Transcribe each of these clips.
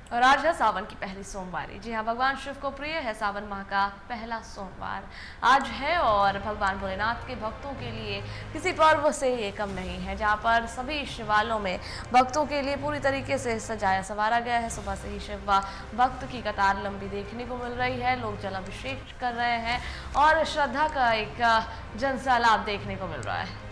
और आज है सावन की पहली सोमवारी। जी हाँ, भगवान शिव को प्रिय है सावन माह का पहला सोमवार आज है और भगवान भोलेनाथ के भक्तों के लिए किसी पर्व से ये कम नहीं है, जहाँ पर सभी शिवालयों में भक्तों के लिए पूरी तरीके से सजाया संवारा गया है। सुबह से ही शिव भक्त की कतार लंबी देखने को मिल रही है। लोग जलाभिषेक कर रहे हैं और श्रद्धा का एक जनसैलाब देखने को मिल रहा है।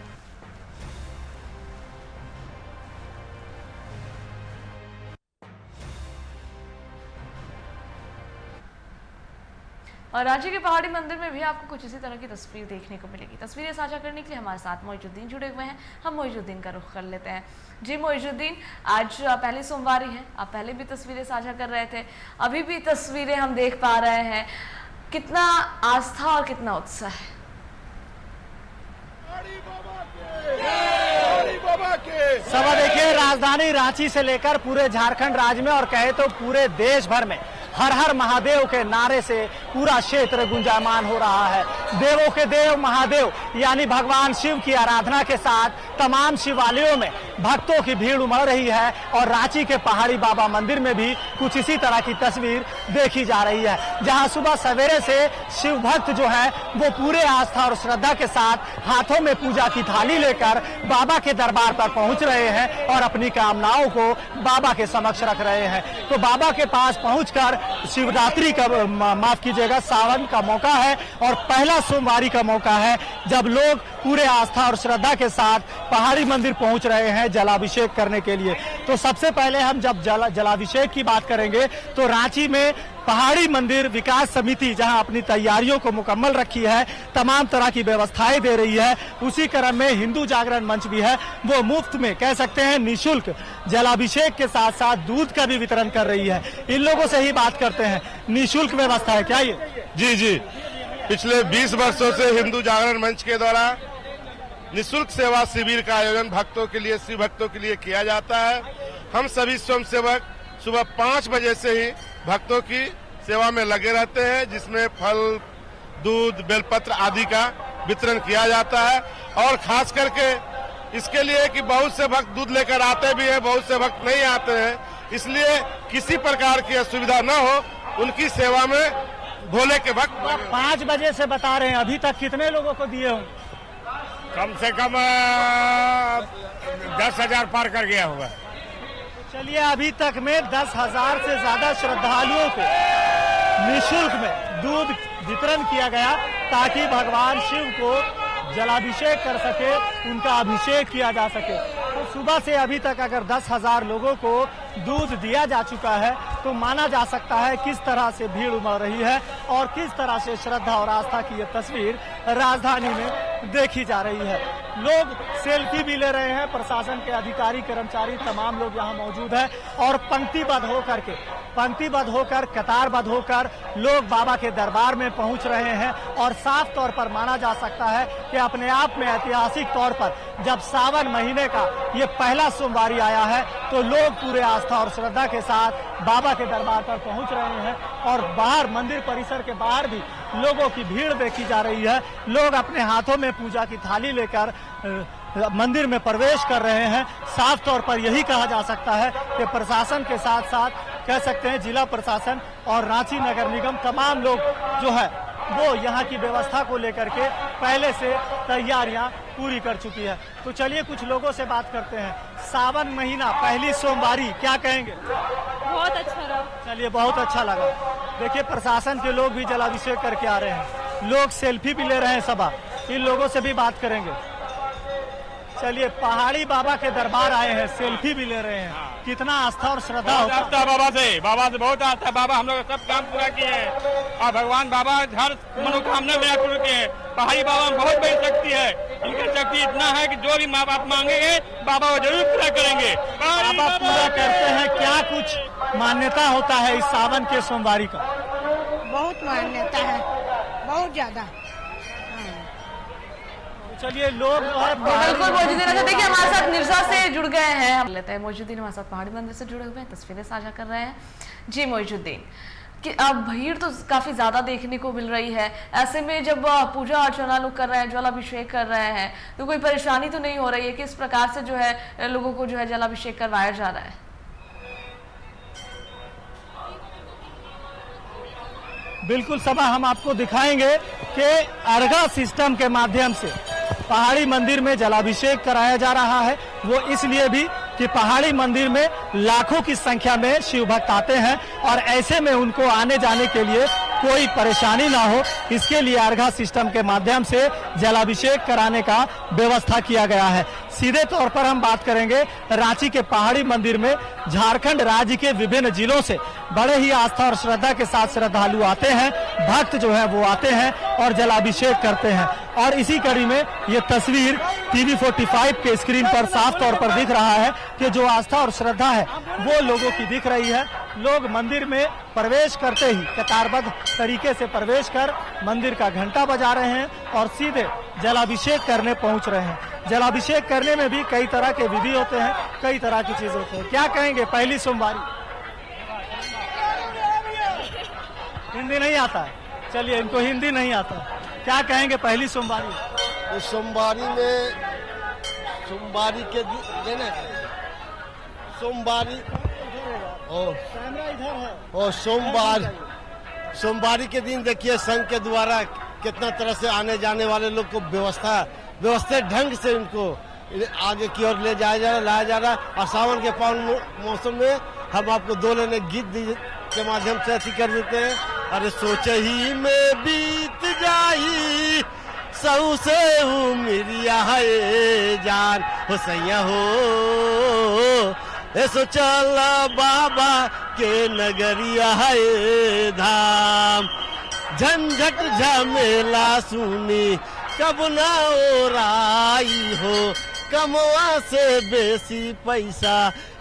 और राज्य के पहाड़ी मंदिर में भी आपको कुछ इसी तरह की तस्वीर देखने को मिलेगी। तस्वीरें साझा करने के लिए हमारे साथ मोइजुद्दीन जुड़े हुए हैं। हम मोइजुद्दीन का रुख कर लेते हैं। जी मोइजुद्दीन, आज पहली सोमवारी है, आप पहले भी तस्वीरें साझा कर रहे थे, अभी भी तस्वीरें हम देख पा रहे हैं। कितना आस्था और कितना उत्साह है। सभा देखिए, राजधानी रांची से लेकर पूरे झारखंड राज्य में और कहे तो पूरे देश भर में हर हर महादेव के नारे से पूरा क्षेत्र गुंजायमान हो रहा है। देवों के देव महादेव यानी भगवान शिव की आराधना के साथ तमाम शिवालयों में भक्तों की भीड़ उमड़ रही है और रांची के पहाड़ी बाबा मंदिर में भी कुछ इसी तरह की तस्वीर देखी जा रही है, जहां सुबह सवेरे से शिव भक्त जो है वो पूरे आस्था और श्रद्धा के साथ हाथों में पूजा की थाली लेकर बाबा के दरबार पर पहुंच रहे हैं और अपनी कामनाओं को बाबा के समक्ष रख रहे हैं। तो बाबा के पास पहुंचकर शिवरात्रि का माफ कीजिएगा सावन का मौका है और पहला सोमवारी का मौका है, जब लोग पूरे आस्था और श्रद्धा के साथ पहाड़ी मंदिर पहुंच रहे हैं जलाभिषेक करने के लिए। तो सबसे पहले हम जब जलाभिषेक की बात करेंगे तो रांची में पहाड़ी मंदिर विकास समिति जहां अपनी तैयारियों को मुकम्मल रखी है, तमाम तरह की व्यवस्थाएं दे रही है, उसी क्रम में हिंदू जागरण मंच भी है, वो मुफ्त में कह सकते हैं निःशुल्क जलाभिषेक के साथ साथ दूध का भी वितरण कर रही है। इन लोगों से ही बात करते हैं, निःशुल्क व्यवस्था है क्या ये? जी, पिछले 20 वर्षों से हिंदू जागरण मंच के द्वारा निःशुल्क सेवा शिविर का आयोजन भक्तों के लिए, शिव भक्तों के लिए किया जाता है। हम सभी स्वयंसेवक सुबह 5 बजे से ही भक्तों की सेवा में लगे रहते हैं, जिसमें फल, दूध, बेलपत्र आदि का वितरण किया जाता है। और खास करके इसके लिए कि बहुत से भक्त दूध लेकर आते भी हैं, बहुत से भक्त नहीं आते हैं, इसलिए किसी प्रकार की असुविधा न हो, उनकी सेवा में भोले के भक्त। 5 बजे से बता रहे हैं, अभी तक कितने लोगों को दिए होंगे? कम से कम 10,000 पार कर गया होगा। चलिए, अभी तक में 10,000 से ज्यादा श्रद्धालुओं को निःशुल्क में दूध वितरण किया गया ताकि भगवान शिव को जलाभिषेक कर सके, उनका अभिषेक किया जा सके। तो सुबह से अभी तक अगर 10,000 लोगों को दूध दिया जा चुका है तो माना जा सकता है किस तरह से भीड़ उमड़ रही है और किस तरह से श्रद्धा और आस्था की ये तस्वीर राजधानी में देखी जा रही है। लोग सेल्फी भी ले रहे हैं, प्रशासन के अधिकारी कर्मचारी तमाम लोग यहाँ मौजूद हैं और पंक्तिबद्ध होकर कतारबद्ध होकर लोग बाबा के दरबार में पहुंच रहे हैं। और साफ तौर पर माना जा सकता है कि अपने आप में ऐतिहासिक तौर पर जब सावन महीने का ये पहला सोमवारी आया है तो लोग पूरे आस्था और श्रद्धा के साथ बाबा के दरबार पर पहुंच रहे हैं और बाहर मंदिर परिसर के बाहर भी लोगों की भीड़ देखी जा रही है। लोग अपने हाथों में पूजा की थाली लेकर मंदिर में प्रवेश कर रहे हैं। साफ तौर पर यही कहा जा सकता है कि प्रशासन के साथ साथ कह सकते हैं जिला प्रशासन और रांची नगर निगम तमाम लोग जो है वो यहाँ की व्यवस्था को लेकर के पहले से तैयारियां पूरी कर चुकी है। तो चलिए कुछ लोगों से बात करते हैं। सावन महीना पहली सोमवारी, क्या कहेंगे? बहुत अच्छा रहा। चलिए, बहुत अच्छा लगा। देखिए, प्रशासन के लोग भी जलाभिषेक करके आ रहे हैं, लोग सेल्फी भी ले रहे हैं। सभा इन लोगों से भी बात करेंगे। चलिए, पहाड़ी बाबा के दरबार आए हैं, सेल्फी भी ले रहे हैं। कितना आस्था और श्रद्धा होता है बाबा से बहुत आस्था है। बाबा हम लोग सब काम पूरा किए हैं और भगवान बाबा हर मनोकामना मेरा पूर्ण किए हैं। पहाड़ी बाबा में बहुत बड़ी शक्ति है, इनकी शक्ति इतना है कि जो भी माँ बाप मांगेंगे बाबा वो जरूर पूरा करेंगे। बाबा पूरा करते हैं। क्या कुछ मान्यता होता है इस सावन के सोमवारी का? बहुत मान्यता है, बहुत ज्यादा। चलिए, लोग बिल्कुल मोइजुद्दीन, देखिए हमारे साथ निर्सा से जुड़ गए हैं, हम लेते हैं। मोइजुद्दीन हमारे साथ पहाड़ी मंदिर से जुड़े हुए हैं, तस्वीरें साझा कर रहे हैं। जी मोइजुद्दीन, कि अब भीड़ तो काफी ज्यादा देखने को मिल रही है, ऐसे में जब पूजा अर्चना लोग कर रहे हैं, जलाभिषेक कर रहे हैं, तो कोई परेशानी तो नहीं हो रही है? किस प्रकार से जो है लोगों को जो है जलाभिषेक करवाया जा रहा है? बिल्कुल सभा हम आपको दिखाएंगे कि अर्घा सिस्टम के माध्यम से पहाड़ी मंदिर में जलाभिषेक कराया जा रहा है। वो इसलिए भी कि पहाड़ी मंदिर में लाखों की संख्या में शिव भक्त आते हैं और ऐसे में उनको आने जाने के लिए कोई परेशानी ना हो, इसके लिए अर्घा सिस्टम के माध्यम से जलाभिषेक कराने का व्यवस्था किया गया है। सीधे तौर पर हम बात करेंगे रांची के पहाड़ी मंदिर में झारखंड राज्य के विभिन्न जिलों से बड़े ही आस्था और श्रद्धा के साथ श्रद्धालु आते हैं, भक्त जो है वो आते हैं और जलाभिषेक करते हैं। और इसी कड़ी में ये तस्वीर टीवी 45 के स्क्रीन पर साफ तौर पर दिख रहा है कि जो आस्था और श्रद्धा है वो लोगों की दिख रही है। लोग मंदिर में प्रवेश करते ही कतारबद्ध तरीके से प्रवेश कर मंदिर का घंटा बजा रहे हैं और सीधे जलाभिषेक करने पहुंच रहे हैं। जलाभिषेक करने में भी कई तरह के विधि होते हैं, कई तरह की चीजें होती हैं। क्या कहेंगे पहली सोमवारी? हिंदी नहीं आता है, चलिए इनको हिंदी नहीं आता, क्या कहेंगे पहली सोमवारी? तो सोमवारी में सोमवारी के दिन सोमवारी और सोमवारी के दिन देखिए संघ के द्वारा कितना तरह से आने जाने वाले लोग को व्यवस्थित ढंग से उनको आगे की ओर लाया जा रहा। और सावन के पावन मौसम में हम आपको दो लेने गीत के माध्यम से अति कर देते हैं। अरे सोच ही में बीत जाई सऊ से उमिरिया है जान हो सैया हो ऐसो चला बाबा के नगरिया है धाम झंझट झमेला सुनी कब ना ओराई हो कमवा से बेसी पैसा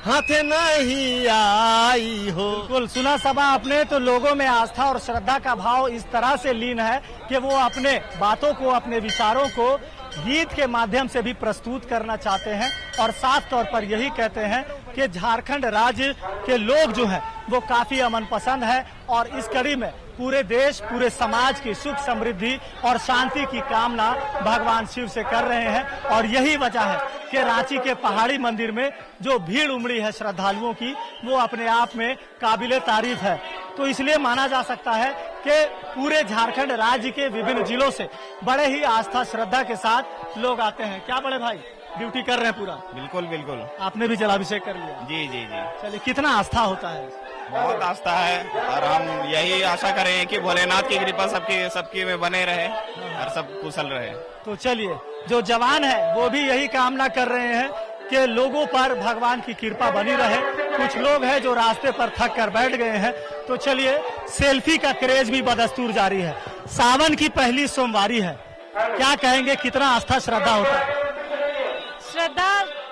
हाथे नहीं आई हो। बिल्कुल सुना सभा आपने, तो लोगों में आस्था और श्रद्धा का भाव इस तरह से लीन है कि वो अपने बातों को, अपने विचारों को गीत के माध्यम से भी प्रस्तुत करना चाहते हैं और साफ तौर पर यही कहते हैं कि झारखंड राज्य के लोग जो हैं वो काफी अमन पसंद है और इस कड़ी में पूरे देश, पूरे समाज की सुख समृद्धि और शांति की कामना भगवान शिव से कर रहे हैं। और यही वजह है कि रांची के पहाड़ी मंदिर में जो भीड़ उमड़ी है श्रद्धालुओं की, वो अपने आप में काबिले तारीफ है। तो इसलिए माना जा सकता है कि पूरे झारखंड राज्य के विभिन्न जिलों से बड़े ही आस्था श्रद्धा के साथ लोग आते हैं। क्या बड़े भाई ड्यूटी कर रहे हैं पूरा? बिल्कुल बिल्कुल। आपने भी जलाभिषेक कर लिया? जी जी जी। चलिए, कितना आस्था होता है? बहुत आस्था है और हम यही आशा करें कि भोलेनाथ की कृपा सबकी में बने रहे और सब कुशल रहे। तो चलिए, जो जवान है वो भी यही कामना कर रहे हैं कि लोगों पर भगवान की कृपा बनी रहे। कुछ लोग हैं जो रास्ते पर थक कर बैठ गए हैं। तो चलिए, सेल्फी का क्रेज भी बदस्तूर जारी है। सावन की पहली सोमवारी है, क्या कहेंगे कितना आस्था श्रद्धा होता है?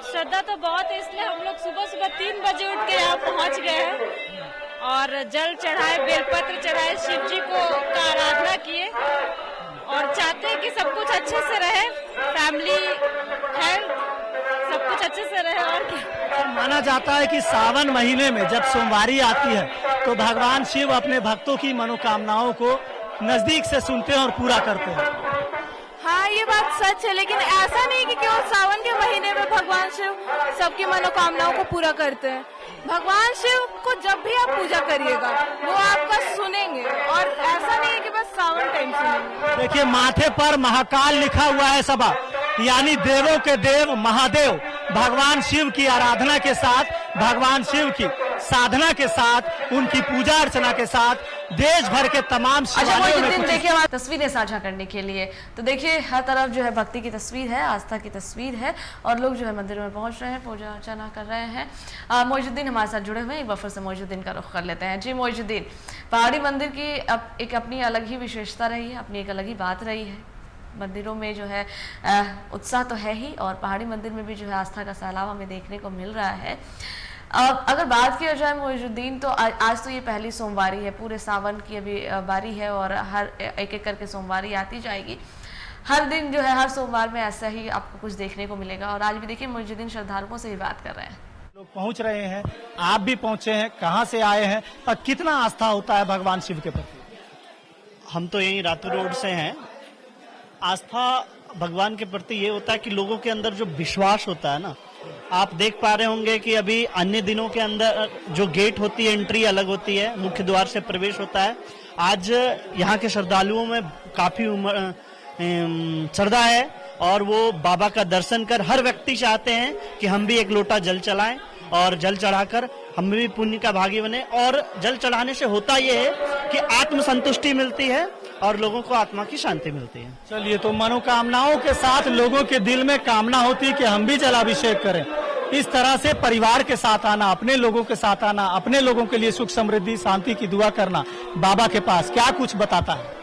श्रद्धा तो बहुत है, इसलिए हम लोग सुबह 3 बजे उठ के यहाँ पहुँच गए हैं और जल चढ़ाए, बेलपत्र चढ़ाए, शिव जी को आराधना किए और चाहते हैं कि सब कुछ अच्छे से रहे, फैमिली हेल्थ सब कुछ अच्छे से रहे। और क्या माना जाता है कि सावन महीने में जब सोमवारी आती है तो भगवान शिव अपने भक्तों की मनोकामनाओं को नजदीक से सुनते हैं और पूरा करते हैं। हाँ, ये बात सच है, लेकिन ऐसा नहीं कि केवल सावन के महीने में भगवान शिव सबकी मनोकामनाओं को पूरा करते हैं। भगवान शिव को जब भी आप पूजा करिएगा वो आपका सुनेंगे और ऐसा नहीं है कि बस सावन टाइम सुनेंगे। देखिए, माथे पर महाकाल लिखा हुआ है सभा, यानी देवों के देव महादेव भगवान शिव की आराधना के साथ, भगवान शिव की साधना के साथ, उनकी पूजा अर्चना के साथ देश भर के तमाम देखिए हमारी तस्वीरें साझा करने के लिए, तो देखिए हर तरफ जो है भक्ति की तस्वीर है, आस्था की तस्वीर है और लोग जो है मंदिरों में पहुंच रहे हैं, पूजा अर्चना कर रहे हैं। मोइजुद्दीन हमारे साथ जुड़े हुए हैं, एक बार फिर से मोइजुद्दीन का रुख कर लेते हैं। जी मोइजुद्दीन, पहाड़ी मंदिर की एक अपनी अलग ही विशेषता रही है, अपनी एक अलग ही बात रही है। मंदिरों में जो है उत्साह तो है ही और पहाड़ी मंदिर में भी जो है आस्था का सैलाब हमें देखने को मिल रहा है। अगर बात किया जाए मोइजुद्दीन, तो आज तो ये पहली सोमवारी है, पूरे सावन की अभी बारी है और हर एक एक करके सोमवारी आती जाएगी। हर दिन जो है, हर सोमवार में ऐसा ही आपको कुछ देखने को मिलेगा। और आज भी देखिए मोइजुद्दीन श्रद्धालुओं से ही बात कर रहे हैं। लोग पहुंच रहे हैं, आप भी पहुंचे हैं, कहाँ से आए हैं और कितना आस्था होता है भगवान शिव के प्रति? हम तो यहीं रातू रोड से हैं। आस्था भगवान के प्रति ये होता है कि लोगों के अंदर जो विश्वास होता है ना, आप देख पा रहे होंगे कि अभी अन्य दिनों के अंदर जो गेट होती है एंट्री अलग होती है, मुख्य द्वार से प्रवेश होता है। आज यहाँ के श्रद्धालुओं में काफी श्रद्धा है और वो बाबा का दर्शन कर हर व्यक्ति चाहते हैं कि हम भी एक लोटा जल चलाएं और जल चढ़ाकर हम भी पुण्य का भागी बने। और जल चढ़ाने से होता ये है कि आत्म संतुष्टि मिलती है और लोगों को आत्मा की शांति मिलती है। चलिए, तो मनोकामनाओं के साथ लोगों के दिल में कामना होती है कि हम भी जलाभिषेक करें। इस तरह से परिवार के साथ आना, अपने लोगों के साथ आना, अपने लोगों के लिए सुख समृद्धि शांति की दुआ करना बाबा के पास क्या कुछ बताता है?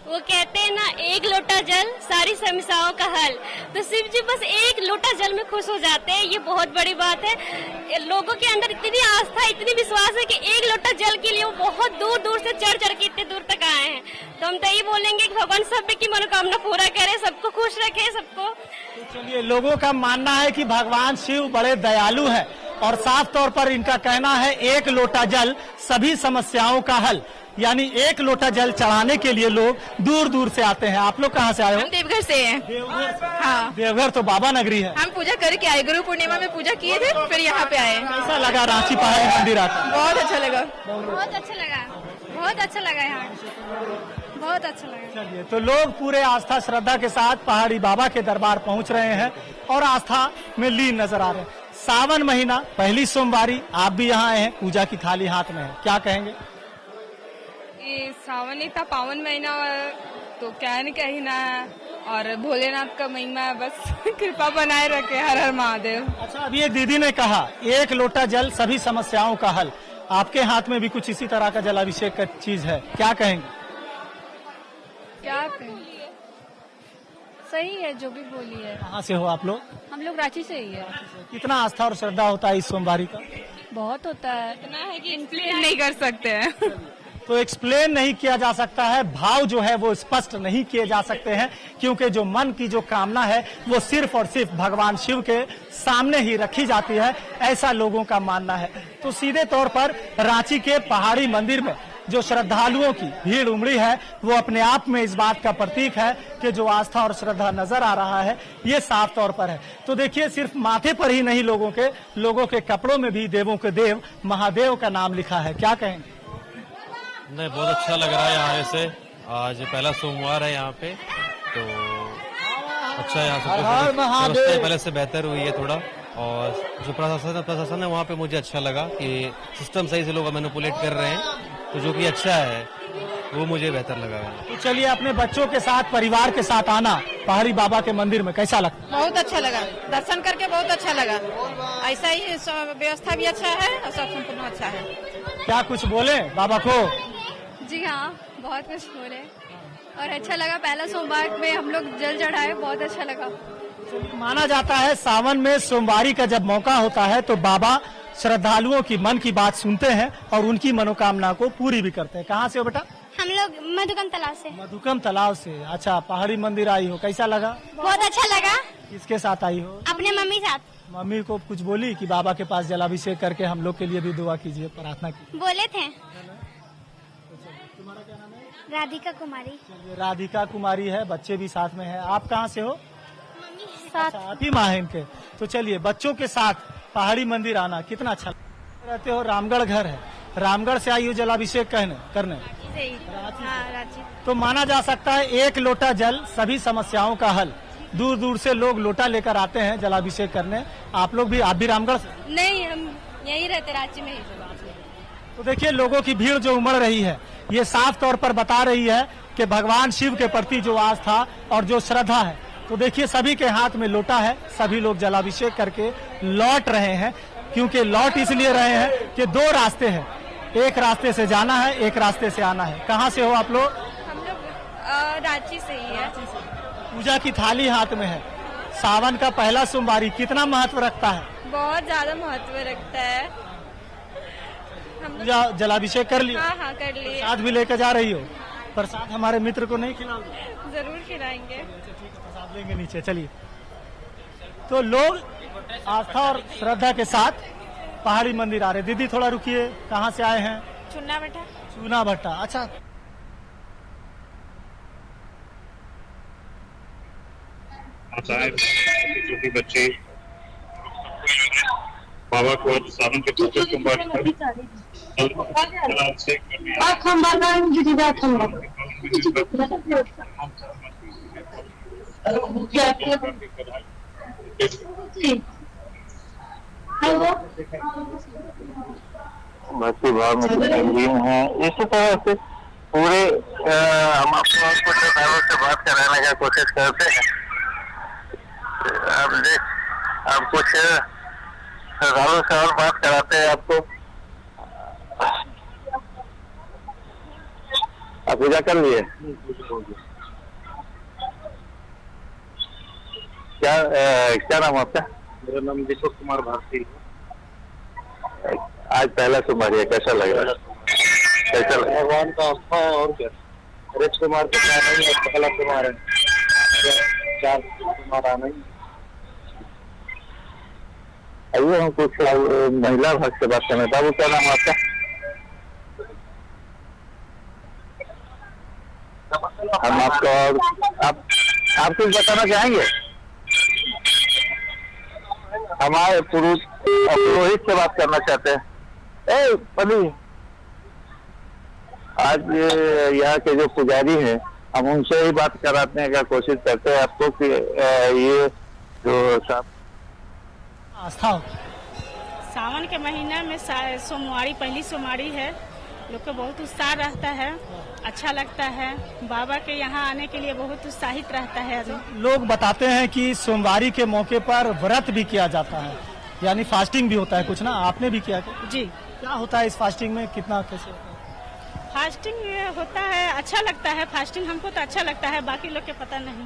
वो कहते हैं ना, एक लोटा जल सारी समस्याओं का हल। तो शिव जी बस एक लोटा जल में खुश हो जाते हैं, ये बहुत बड़ी बात है। लोगों के अंदर इतनी आस्था, इतनी विश्वास है कि एक लोटा जल के लिए वो बहुत दूर दूर से चढ़ चढ़ के इतने दूर तक आए हैं। तो हम तो यही बोलेंगे कि भगवान सब की मनोकामना पूरा करे, सबको खुश रखे, सबको। तो चलिए, लोगों का मानना है कि भगवान शिव बड़े दयालु हैं और साफ तौर पर इनका कहना है एक लोटा जल सभी समस्याओं का हल। यानी एक लोटा जल चढ़ाने के लिए लोग दूर दूर से आते हैं। आप लोग कहाँ से आए हो? हम देवघर से हैं। देवघर? हाँ, देवघर तो बाबा नगरी है। हम पूजा करके आए, गुरु पूर्णिमा में पूजा किए थे, फिर यहाँ पे आए। कैसा लगा रांची पहाड़ी मंदिर आकर? बहुत अच्छा लगा, बहुत अच्छा लगा, बहुत अच्छा लगा, यहाँ बहुत अच्छा लगा। चलिए, तो लोग पूरे आस्था श्रद्धा के साथ पहाड़ी बाबा के दरबार पहुंच रहे हैं और आस्था में लीन नजर आ रहे हैं। सावन महीना, पहली सोमवारी, आप भी यहाँ आए हैं, पूजा की थाली हाथ में है, क्या कहेंगे? ये सावन इतना पावन महीना तो क्या नहीं कहना है, और भोलेनाथ का महिमा है, बस कृपा बनाए रखे। हर हर महादेव। अच्छा, अभी एक दीदी ने कहा एक लोटा जल सभी समस्याओं का हल। आपके हाथ में भी कुछ इसी तरह का जलाभिषेक का चीज है, क्या कहेंगे? क्या कहें, सही है जो भी बोली है। कहाँ से हो आप लोग? हम लोग रांची से ही है। कितना आस्था और श्रद्धा होता है इस सोमवारी का? बहुत होता है, इतना है कि एक्सप्लेन नहीं कर सकते हैं। तो एक्सप्लेन नहीं किया जा सकता है, भाव जो है वो स्पष्ट नहीं किए जा सकते हैं, क्योंकि जो मन की जो कामना है वो सिर्फ और सिर्फ भगवान शिव के सामने ही रखी जाती है, ऐसा लोगों का मानना है। तो सीधे तौर पर रांची के पहाड़ी मंदिर में जो श्रद्धालुओं की भीड़ उमड़ी है वो अपने आप में इस बात का प्रतीक है कि जो आस्था और श्रद्धा नजर आ रहा है ये साफ तौर पर है। तो देखिए, सिर्फ माथे पर ही नहीं, लोगों के कपड़ों में भी देवों के देव महादेव का नाम लिखा है, क्या कहेंगे? नहीं, बहुत अच्छा लग रहा है यहाँ से। आज पहला सोमवार है यहाँ पे, तो अच्छा यहाँ से व्यवस्था पहले से बेहतर हुई है थोड़ा। और जो प्रशासन है वहाँ पे मुझे अच्छा लगा कि सिस्टम सही से लोग मैनिपुलेट कर रहे हैं, तो जो कि अच्छा है वो मुझे बेहतर लगा। तो चलिए, अपने बच्चों के साथ, परिवार के साथ आना पहाड़ी बाबा के मंदिर में कैसा लगता? बहुत अच्छा लगा, दर्शन करके बहुत अच्छा लगा। ऐसा ही व्यवस्था भी अच्छा है और सब संपूर्ण अच्छा है। क्या कुछ बोले बाबा को? जी हाँ, बहुत कुछ बोले और अच्छा लगा। पहला सोमवार में हम लोग जल चढ़ाए, बहुत अच्छा लगा। माना जाता है सावन में सोमवारी का जब मौका होता है तो बाबा श्रद्धालुओं की मन की बात सुनते हैं और उनकी मनोकामना को पूरी भी करते हैं। कहाँ से हो बेटा? हम लोग मधुकम तालाब से। मधुकम तालाब से। अच्छा, पहाड़ी मंदिर आई हो, कैसा लगा? बहुत अच्छा लगा। किसके साथ आई हो? अपने मम्मी साथ। मम्मी को कुछ बोली कि बाबा के पास जलाभिषेक करके हम लोग के लिए भी दुआ कीजिए, प्रार्थना कीजिए? बोले थे। तुम्हारा क्या नाम है? राधिका कुमारी। राधिका कुमारी है, बच्चे भी साथ में है। आप कहाँ से हो? साथ। अच्छा, आप ही माँ हैं इनके। तो चलिए, बच्चों के साथ पहाड़ी मंदिर आना कितना अच्छा रहते हो। रामगढ़ घर है, रामगढ़ से आई हो जलाभिषेक करने? रांची। तो माना जा सकता है एक लोटा जल सभी समस्याओं का हल। दूर दूर से लोग लोटा लेकर आते हैं जलाभिषेक करने। आप भी रामगढ़ से? नहीं, हम यही रहते, रांची में ही। तो देखिए, लोगों की भीड़ जो उमड़ रही है ये साफ तौर पर बता रही है कि भगवान शिव के प्रति जो आस्था और जो श्रद्धा है। तो देखिए, सभी के हाथ में लोटा है, सभी लोग जलाभिषेक करके लौट रहे हैं, क्योंकि लौट इसलिए रहे हैं कि दो रास्ते हैं, एक रास्ते से जाना है, एक रास्ते से आना है। कहाँ से हो आप लोग? हम लोग रांची से ही है। पूजा की थाली हाथ में है। सावन का पहला सोमवारी कितना महत्व रखता है? बहुत ज्यादा महत्व रखता है। पूजा जलाभिषेक कर लिया? हाँ, कर लिए। प्रसाद भी लेकर जा रही हो? प्रसाद हमारे मित्र को नहीं खिलाओगे? जरूर खिलाएंगे। प्रसाद लेंगे नीचे। चलिए, तो लोग आस्था और श्रद्धा के साथ पहाड़ी मंदिर आ रहे। दीदी थोड़ा रुकिए, कहाँ से आए हैं? चुना भट्टा। चूना भट्टा। अच्छा, छोटे बच्चे बाबा को आज सावन के दूसरे सोमवार भक्ति भाव में तल्लीन है। इसी तरह से पूरे हम अपने कुछ श्रद्धालुओं से बात कराने का कोशिश करते हैं। अब कुछ श्रद्धालुओं से और बात कराते हैं आपको। आप पूजा कर लिए? क्या नाम आपका? मेरा नाम दीपक कुमार भारती। आज पहला सोमवार है, कैसा लग रहा है? कैसा लग रहा है? भगवान का आस्था है और क्या। हरेक सोमवार को आना ही पहला सोमवार है, 4 सोमवार आना ही। आइए हम कुछ महिला भाग से बात करना। बाबू क्या नाम आपका? हम आपको आप कुछ बताना चाहेंगे? हमारे पुरोहित से बात करना चाहते हैं। आज यहाँ के जो पुजारी हैं, हम उनसे ही बात कराने का कोशिश करते हैं आपको कि ये जो आस्था सावन के महीना में सोमवारी पहली सोमवारी है। लोग को बहुत उत्साह रहता है, अच्छा लगता है। बाबा के यहाँ आने के लिए बहुत उत्साहित रहता है। लोग बताते हैं कि सोमवारी के मौके पर व्रत भी किया जाता है, यानी फास्टिंग भी होता है कुछ ना। आपने भी किया क्या? जी। क्या होता है इस फास्टिंग में, कितना कैसे होता है? फास्टिंग होता है, अच्छा लगता है। फास्टिंग हमको तो अच्छा लगता है, बाकी लोग के पता नहीं।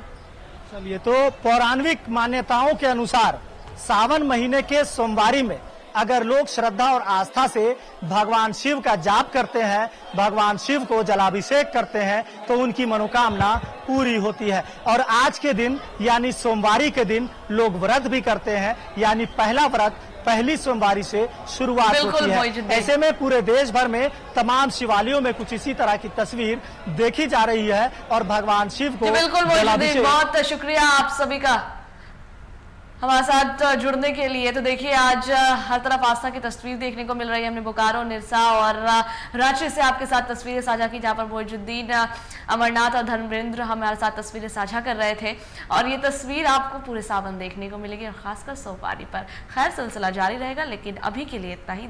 चलिए, तो पौराणिक मान्यताओं के अनुसार सावन महीने के सोमवारी में अगर लोग श्रद्धा और आस्था से भगवान शिव का जाप करते हैं, भगवान शिव को जलाभिषेक करते हैं, तो उनकी मनोकामना पूरी होती है। और आज के दिन यानी सोमवारी के दिन लोग व्रत भी करते हैं, यानी पहला व्रत पहली सोमवारी से शुरुआत होती है। ऐसे में पूरे देश भर में तमाम शिवालयों में कुछ इसी तरह की तस्वीर देखी जा रही है और भगवान शिव को बिल्कुल। बहुत शुक्रिया आप सभी का हमारे साथ जुड़ने के लिए। तो देखिए, आज हर तरफ आस्था की तस्वीर देखने को मिल रही है। हमने बोकारो, निरसा और रांची से आपके साथ तस्वीरें साझा की, जहां पर मोइजुद्दीन, अमरनाथ और धर्मेंद्र हमारे साथ तस्वीरें साझा कर रहे थे। और ये तस्वीर आपको पूरे सावन देखने को मिलेगी, और खासकर सोमवारी पर। खैर, सिलसिला जारी रहेगा, लेकिन अभी के लिए इतना ही।